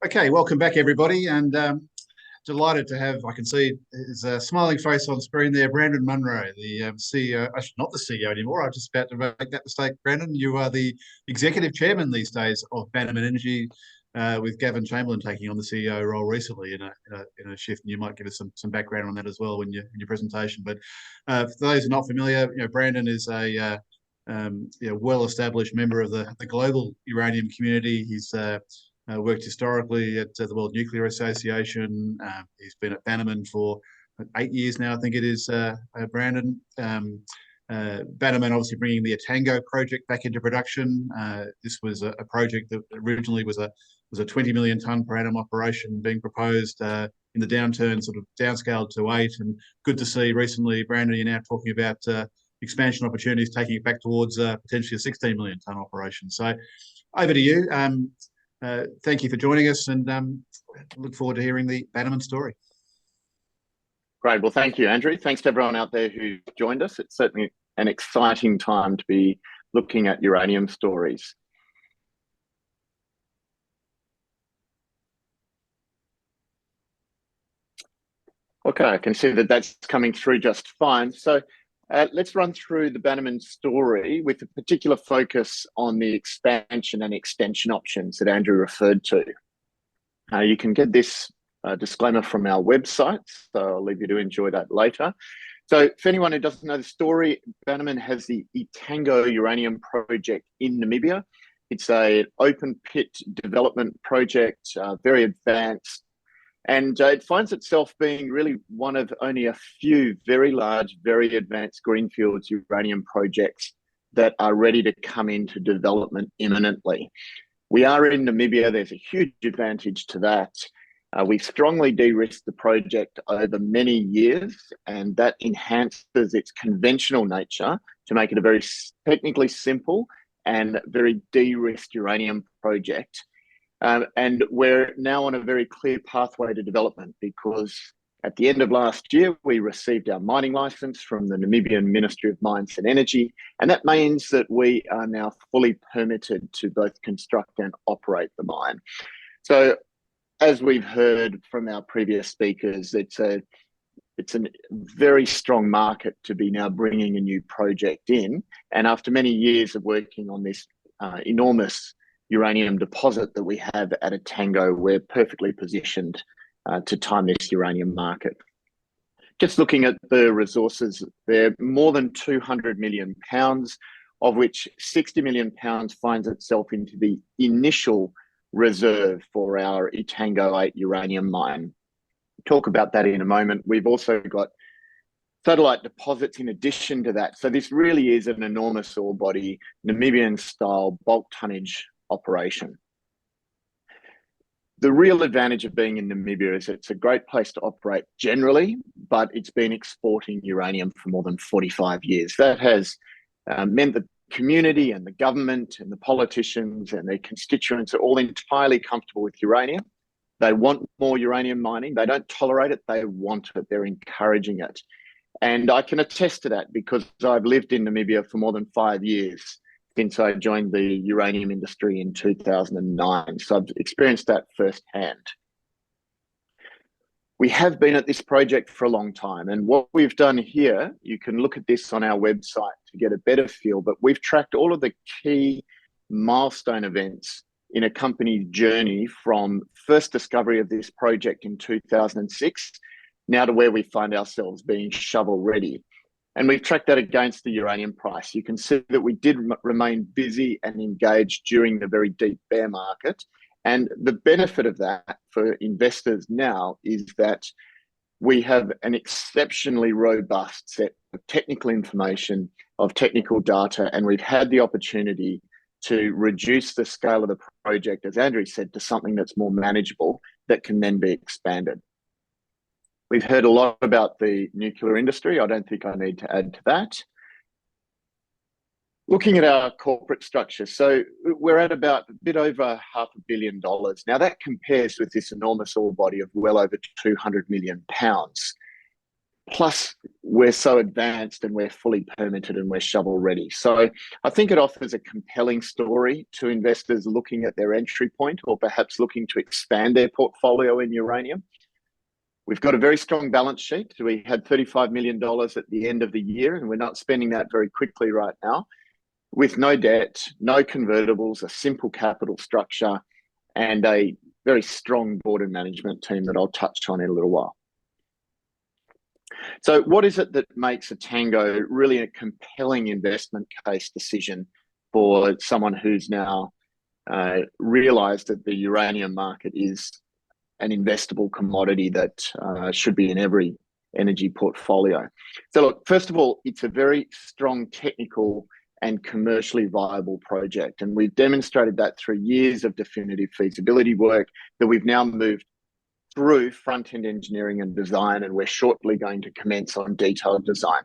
Okay, welcome back, everybody, and delighted to have. I can see his smiling face on screen there, Brandon Munro, the CEO. Actually, not the CEO anymore. I'm just about to make that mistake. Brandon, you are the executive chairman these days of BMN Energy, with Gavin Chamberlain taking on the CEO role recently in a shift. And you might give us some background on that as well when in your presentation. But for those who are not familiar, Brandon is a well-established member of the global uranium community. He's worked historically at the World Nuclear Association. He's been at Bannerman for 8 years now, I think it is, Brandon. Bannerman obviously bringing the Etango project back into production. This was a project that originally was a 20 million tonne per annum operation being proposed in the downturn, sort of downscaled to 8. And good to see recently, Brandon, you're now talking about expansion opportunities, taking it back towards potentially a 16 million tonne operation. So over to you. Thank you for joining us, and look forward to hearing the Bannerman story. Great. Well, thank you, Andrew. Thanks to everyone out there who joined us. It's certainly an exciting time to be looking at uranium stories. Okay, I can see that that's coming through just fine. So let's run through the Bannerman story with a particular focus on the expansion and extension options that Andrew referred to. You can get this disclaimer from our website, so I'll leave you to enjoy that later. So for anyone who doesn't know the story, Bannerman has the Etango uranium project in Namibia. It's an open pit development project, very advanced. And it finds itself being really one of only a few very large, very advanced greenfields uranium projects that are ready to come into development imminently. We are in Namibia. There's a huge advantage to that. We've strongly de-risked the project over many years, and that enhances its conventional nature to make it a very technically simple and very de-risked uranium project. And we're now on a very clear pathway to development, because at the end of last year, we received our mining license from the Namibian Ministry of Mines and Energy. And that means that we are now fully permitted to both construct and operate the mine. So as we've heard from our previous speakers, it's a very strong market to be now bringing a new project in. And after many years of working on this enormous uranium deposit that we have at Etango, we're perfectly positioned to time this uranium market. Just looking at the resources, they're more than 200 million pounds, of which 60 million pounds finds itself into the initial reserve for our Etango 8 uranium mine. We'll talk about that in a moment. We've also got satellite deposits in addition to that. So this really is an enormous ore body, Namibian-style bulk tonnage operation. The real advantage of being in Namibia is it's a great place to operate generally, but it's been exporting uranium for more than 45 years. That has meant that the community and the government and the politicians and their constituents are all entirely comfortable with uranium. They want more uranium mining. They don't tolerate it. They want it. They're encouraging it. And I can attest to that because I've lived in Namibia for more than 5 years since I joined the uranium industry in 2009. So I've experienced that firsthand. We have been at this project for a long time, and what we've done here, you can look at this on our website to get a better feel, but we've tracked all of the key milestone events in a company's journey from first discovery of this project in 2006, now to where we find ourselves being shovel ready. And we've tracked that against the uranium price. You can see that we did remain busy and engaged during the very deep bear market. And the benefit of that for investors now is that we have an exceptionally robust set of technical information, of technical data, and we've had the opportunity to reduce the scale of the project, as Andrew said, to something that's more manageable that can then be expanded. We've heard a lot about the nuclear industry. I don't think I need to add to that. Looking at our corporate structure, so we're at about a bit over $500 million. Now that compares with this enormous ore body of well over 200 million pounds. Plus, we're so advanced and we're fully permitted and we're shovel ready. So I think it offers a compelling story to investors looking at their entry point or perhaps looking to expand their portfolio in uranium. We've got a very strong balance sheet. We had $35 million at the end of the year, and we're not spending that very quickly right now, with no debt, no convertibles, a simple capital structure, and a very strong board and management team that I'll touch on in a little while. So what is it that makes Etango really a compelling investment case decision for someone who's now realized that the uranium market is an investable commodity that should be in every energy portfolio? So look, first of all, it's a very strong technical and commercially viable project. And we've demonstrated that through years of definitive feasibility work that we've now moved through front-end engineering and design, and we're shortly going to commence on detailed design.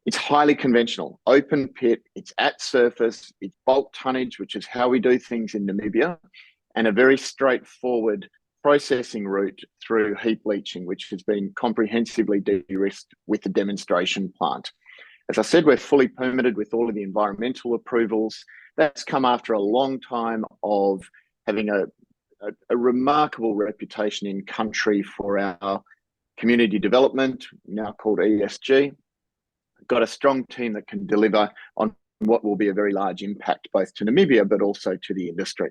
It's highly conventional, open pit, it's at surface, it's bulk tonnage, which is how we do things in Namibia, and a very straightforward processing route through heap leaching, which has been comprehensively de-risked with the demonstration plant. As I said, we're fully permitted with all of the environmental approvals. That's come after a long time of having a remarkable reputation in country for our community development, now called ESG. We've got a strong team that can deliver on what will be a very large impact both to Namibia but also to the industry.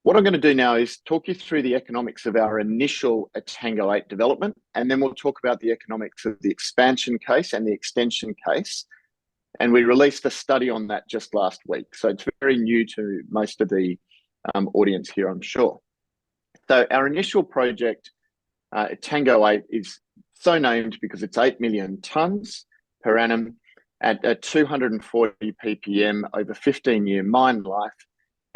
What I'm going to do now is talk you through the economics of our initial Etango 8 development, and then we'll talk about the economics of the expansion case and the extension case. And we released a study on that just last week. So it's very new to most of the audience here, I'm sure. So our initial project, Etango 8, is so named because it's 8 million tonnes per annum at 240 ppm over 15-year mine life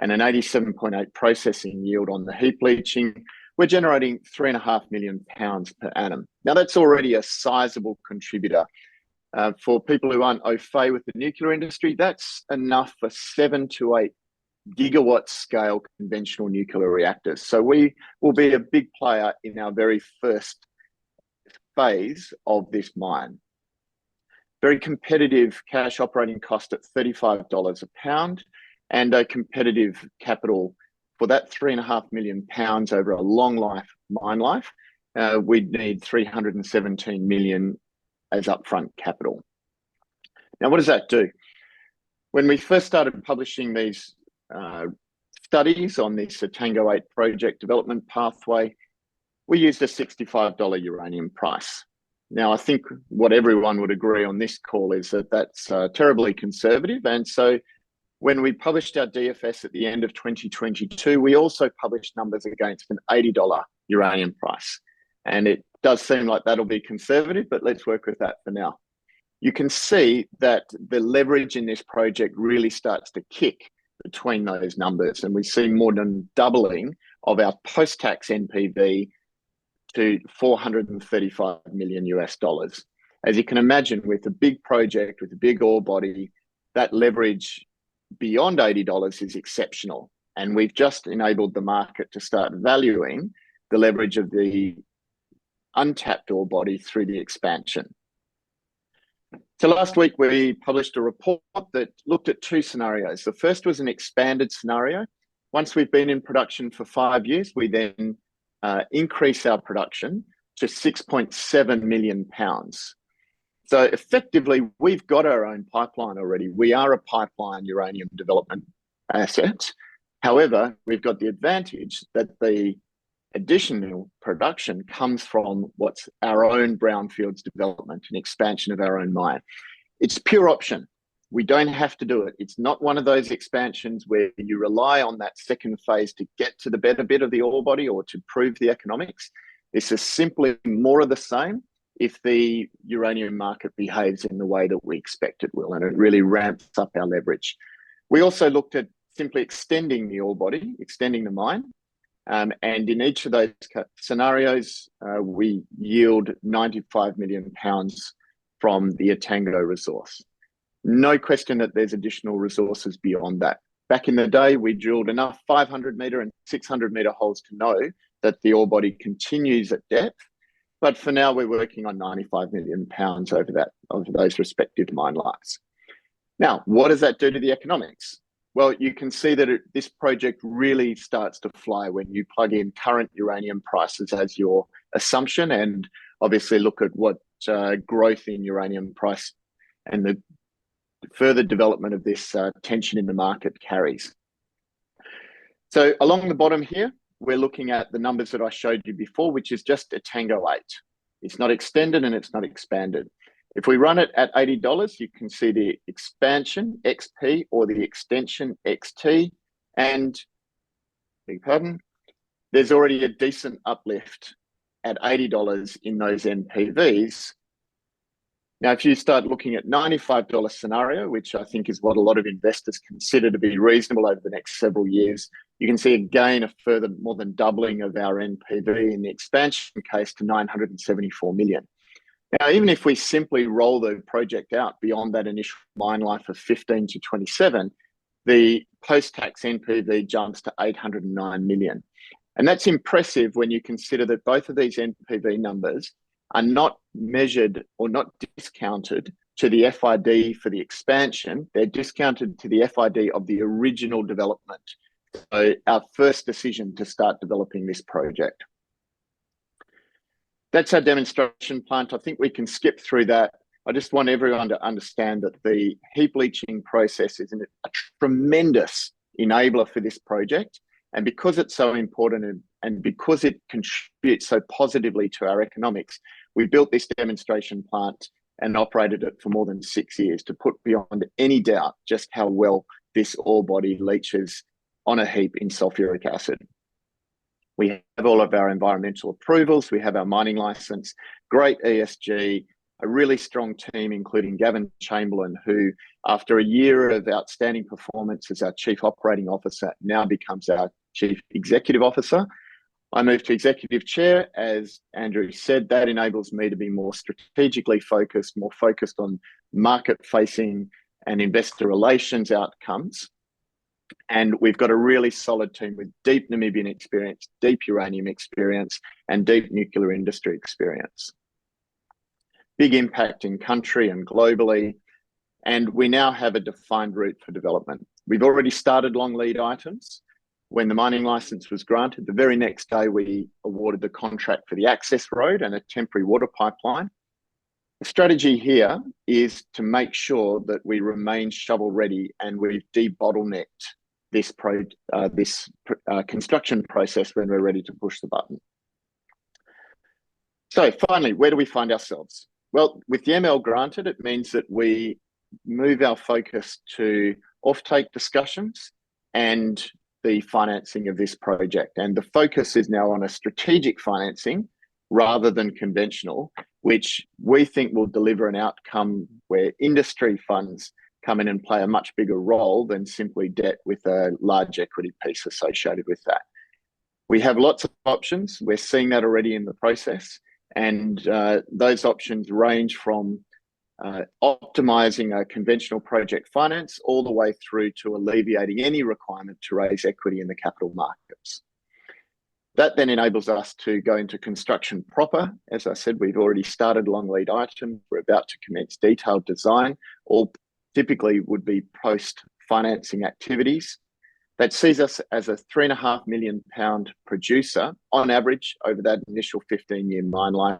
and an 87.8 processing yield on the heap leaching. We're generating 3.5 million pounds per annum. Now that's already a sizable contributor. For people who aren't au fait with the nuclear industry, that's enough for 7 to 8 gigawatt scale conventional nuclear reactors. So we will be a big player in our very first phase of this mine. Very competitive cash operating cost at $35 a pound, and a competitive capital for that 3.5 million pounds over a long life mine life. We'd need 317 million as upfront capital. Now, what does that do? When we first started publishing these studies on this Etango 8 project development pathway, we used a $65 uranium price. Now, I think what everyone would agree on this call is that that's terribly conservative. And so when we published our DFS at the end of 2022, we also published numbers against an $80 uranium price. And it does seem like that'll be conservative, but let's work with that for now. You can see that the leverage in this project really starts to kick between those numbers, and we see more than doubling of our post-tax NPV to $435 million US. As you can imagine, with a big project, with a big ore body, that leverage beyond $80 is exceptional. And we've just enabled the market to start valuing the leverage of the untapped ore body through the expansion. So last week we published a report that looked at two scenarios. The first was an expanded scenario. Once we've been in production for 5 years, we then increase our production to 6.7 million pounds. So effectively, we've got our own pipeline already. We are a pipeline uranium development asset. However, we've got the advantage that the additional production comes from what's our own brownfields development and expansion of our own mine. It's pure option. We don't have to do it. It's not one of those expansions where you rely on that second phase to get to the better bit of the ore body or to prove the economics. This is simply more of the same if the uranium market behaves in the way that we expect it will, and it really ramps up our leverage. We also looked at simply extending the ore body, extending the mine. And in each of those scenarios, we yield 95 million pounds from the Etango resource. No question that there's additional resources beyond that. Back in the day, we drilled enough 500 meter and 600 meter holes to know that the ore body continues at depth, But for now, we're working on 95 million pounds over those respective mine lives. Now, what does that do to the economics? Well, you can see that this project really starts to fly when you plug in current uranium prices as your assumption, and obviously look at what growth in uranium price and the further development of this tension in the market carries. So along the bottom here, we're looking at the numbers that I showed you before, which is just a Tango 8. It's not extended and it's not expanded. If we run it at $80, you can see the expansion XP or the extension XT, and beg pardon, there's already a decent uplift at $80 in those NPVs. Now, if you start looking at $95 scenario, which I think is what a lot of investors consider to be reasonable over the next several years, you can see again a further more than doubling of our NPV in the expansion case to 974 million. Now, even if we simply roll the project out beyond that initial mine life of 15 to 27, the post-tax NPV jumps to 809 million. And that's impressive when you consider that both of these NPV numbers are not measured or not discounted to the FID for the expansion. They're discounted to the FID of the original development. So our first decision to start developing this project. That's our demonstration plant. I think we can skip through that. I just want everyone to understand that the heap leaching process is a tremendous enabler for this project. And because it's so important and because it contributes so positively to our economics, we built this demonstration plant and operated it for more than 6 years to put beyond any doubt just how well this ore body leaches on a heap in sulfuric acid. We have all of our environmental approvals. We have our mining license, great ESG, a really strong team, including Gavin Chamberlain, who, after a year of outstanding performance as our Chief Operating Officer, now becomes our Chief Executive Officer. I moved to Executive Chair. As Andrew said, that enables me to be more strategically focused, more focused on market-facing and investor relations outcomes. And we've got a really solid team with deep Namibian experience, deep uranium experience, and deep nuclear industry experience. Big impact in country and globally. And we now have a defined route for development. We've already started long lead items. When the mining license was granted, the very next day we awarded the contract for the access road and a temporary water pipeline. The strategy here is to make sure that we remain shovel ready and we've debottlenecked this construction process when we're ready to push the button. So finally, where do we find ourselves? Well, with the ML granted, it means that we move our focus to offtake discussions and the financing of this project. And the focus is now on a strategic financing rather than conventional, which we think will deliver an outcome where industry funds come in and play a much bigger role than simply debt with a large equity piece associated with that. We have lots of options. We're seeing that already in the process. And those options range from optimizing a conventional project finance all the way through to alleviating any requirement to raise equity in the capital markets. That then enables us to go into construction proper. As I said, we've already started long lead items. We're about to commence detailed design. All typically would be post-financing activities. That sees us as a £3.5 million producer on average over that initial 15-year mine life.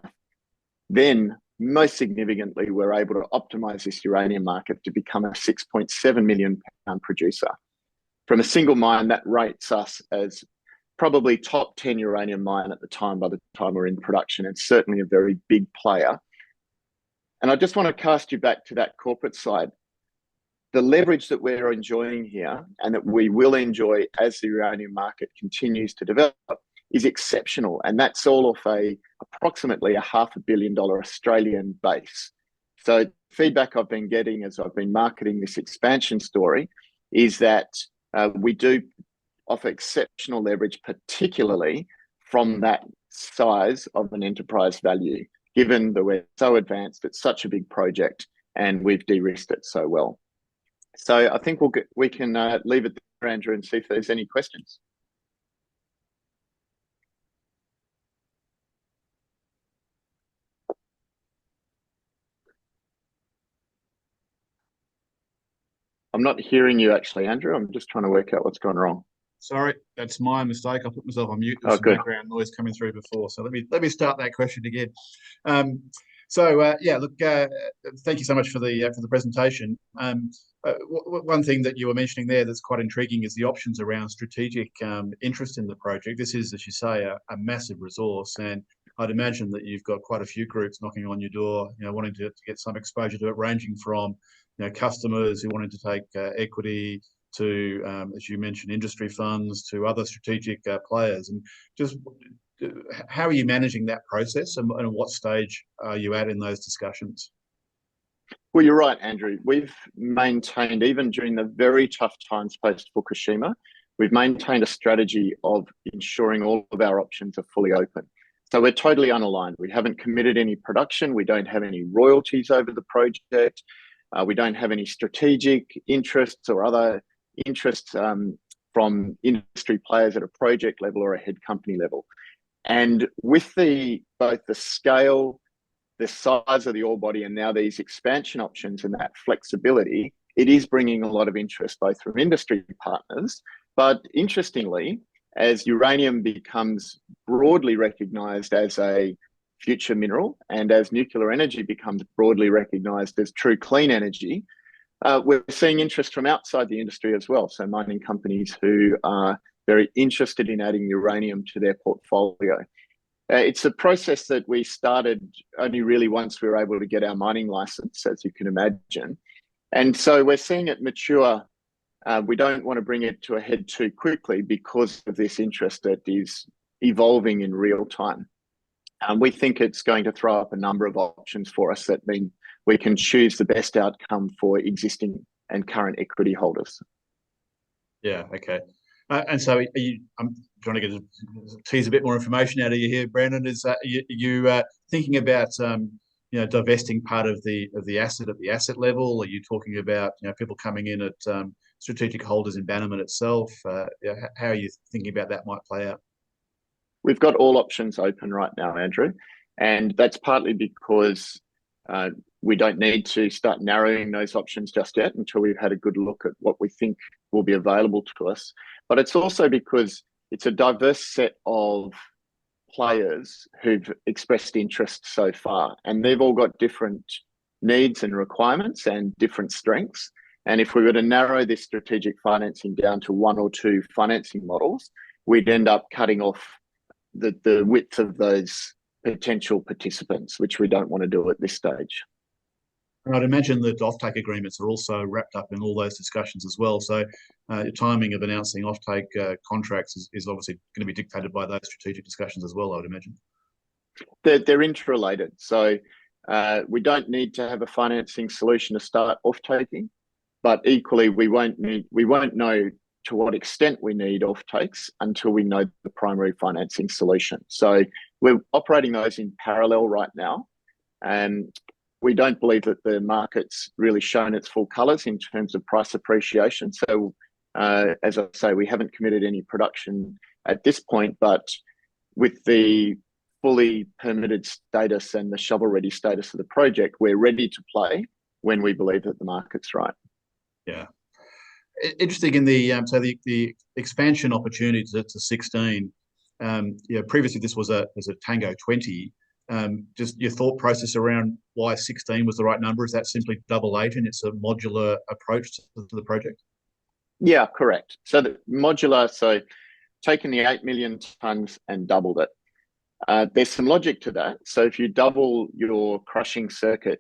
Then, most significantly, we're able to optimize this uranium market to become a £6.7 million producer. From a single mine, that rates us as probably top 10 uranium mine at the time, by the time we're in production, and certainly a very big player. And I just want to cast you back to that corporate side. The leverage that we're enjoying here and that we will enjoy as the uranium market continues to develop is exceptional. And that's all off approximately a $500 million Australian base. So feedback I've been getting as I've been marketing this expansion story is that we do offer exceptional leverage, particularly from that size of an enterprise value, given that we're so advanced, it's such a big project and we've de-risked it so well. So I think we can leave it there, Andrew, and see if there's any questions. I'm not hearing you actually, Andrew. I'm just trying to work out what's gone wrong. Sorry, that's my mistake. I put myself on mute. There Oh, was some good. background noise coming through before. So let me start that question again. Yeah, look, thank you so much for the presentation. One thing that you were mentioning there that's quite intriguing is the options around strategic interest in the project. This is, as you say, a massive resource, and I'd imagine that you've got quite a few groups knocking on your door, wanting to get some exposure to it, ranging from customers who wanted to take equity to, as you mentioned, industry funds to other strategic players. And just how are you managing that process, and at what stage are you at in those discussions? Well, you're right, Andrew. We've maintained, even during the very tough times post-Fukushima, we've maintained a strategy of ensuring all of our options are fully open. So we're totally unaligned. We haven't committed any production. We don't have any royalties over the project. We don't have any strategic interests or other interests from industry players at a project level or a head company level. And with both the scale, the size of the ore body, and now these expansion options and that flexibility, it is bringing a lot of interest both from industry partners. But interestingly, as uranium becomes broadly recognized as a future mineral, and as nuclear energy becomes broadly recognized as true clean energy, we're seeing interest from outside the industry as well. So mining companies who are very interested in adding uranium to their portfolio. It's a process that we started only really once we were able to get our mining license, as you can imagine. And so we're seeing it mature. We don't want to bring it to a head too quickly because of this interest that is evolving in real time. We think it's going to throw up a number of options for us that mean we can choose the best outcome for existing and current equity holders. Yeah, okay. And so I'm trying to tease a bit more information out of you here, Brandon. Is you thinking about divesting part of the asset at the asset level? Are you talking about people coming in at strategic holders in Bannerman itself? How are you thinking about that might play out? We've got all options open right now, Andrew, and that's partly because we don't need to start narrowing those options just yet until we've had a good look at what we think will be available to us. But it's also because it's a diverse set of players who've expressed interest so far, and they've all got different needs and requirements and different strengths. And if we were to narrow this strategic financing down to one or two financing models, we'd end up cutting off the width of those potential participants, which we don't want to do at this stage. And I'd imagine that offtake agreements are also wrapped up in all those discussions as well. So the timing of announcing offtake contracts is obviously going to be dictated by those strategic discussions as well, I would imagine. They're interrelated. So we don't need to have a financing solution to start offtaking, but equally we won't know to what extent we need offtakes until we know the primary financing solution. So we're operating those in parallel right now. And we don't believe that the market's really shown its full colours in terms of price appreciation. So as I say, we haven't committed any production at this point, but with the fully permitted status and the shovel-ready status of the project, we're ready to play when we believe that the market's right. Yeah. Interesting in the expansion opportunity to 16. Previously this was a Tango 20. Just your thought process around why 16 was the right number. Is that simply double agent? It's a modular approach to the project? Yeah, correct. So the modular, so taking the 8 million tonnes and doubled it. There's some logic to that. So if you double your crushing circuit,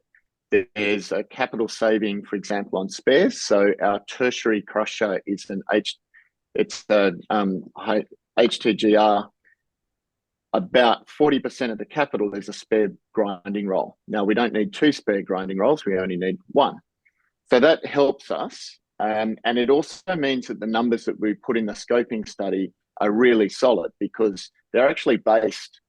there's a capital saving, for example, on spares. So our tertiary crusher is it's a HTGR. About 40% of the capital is a spare grinding roll. Now, we don't need 2 spare grinding rolls. We only need 1. So that helps us. And it also means that the numbers that we put in the scoping study are really solid because they're actually based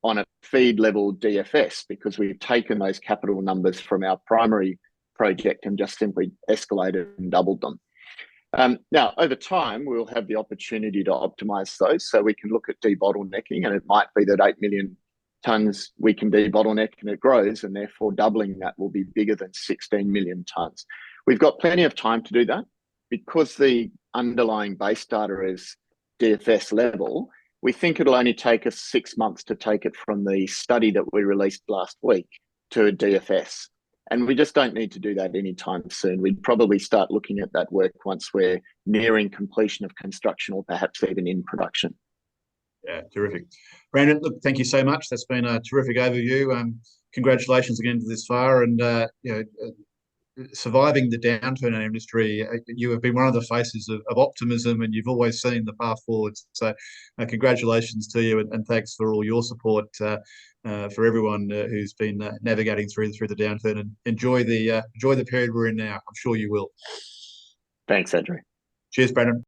on a feed level DFS, because we've taken those capital numbers from our primary project and just simply escalated and doubled them. Now, over time, we'll have the opportunity to optimize those, so we can look at debottlenecking, and it might be that 8 million tonnes we can debottleneck and it grows, and therefore doubling that will be bigger than 16 million tonnes. We've got plenty of time to do that. because the underlying base data is DFS level, we think it'll only take us 6 months to take it from the study that we released last week to a DFS. And we just don't need to do that anytime soon. We'd probably start looking at that work once we're nearing completion of construction or perhaps even in production. Yeah, terrific. Brandon, look, thank you so much. That's been a terrific overview. Congratulations again to this far, and surviving the downturn in our industry. You have been one of the faces of optimism, and you've always seen the path forward. So, congratulations to you, and thanks for all your support for everyone who's been navigating through the downturn. And enjoy the period we're in now. I'm sure you will. Thanks, Andrew. Cheers, Brandon.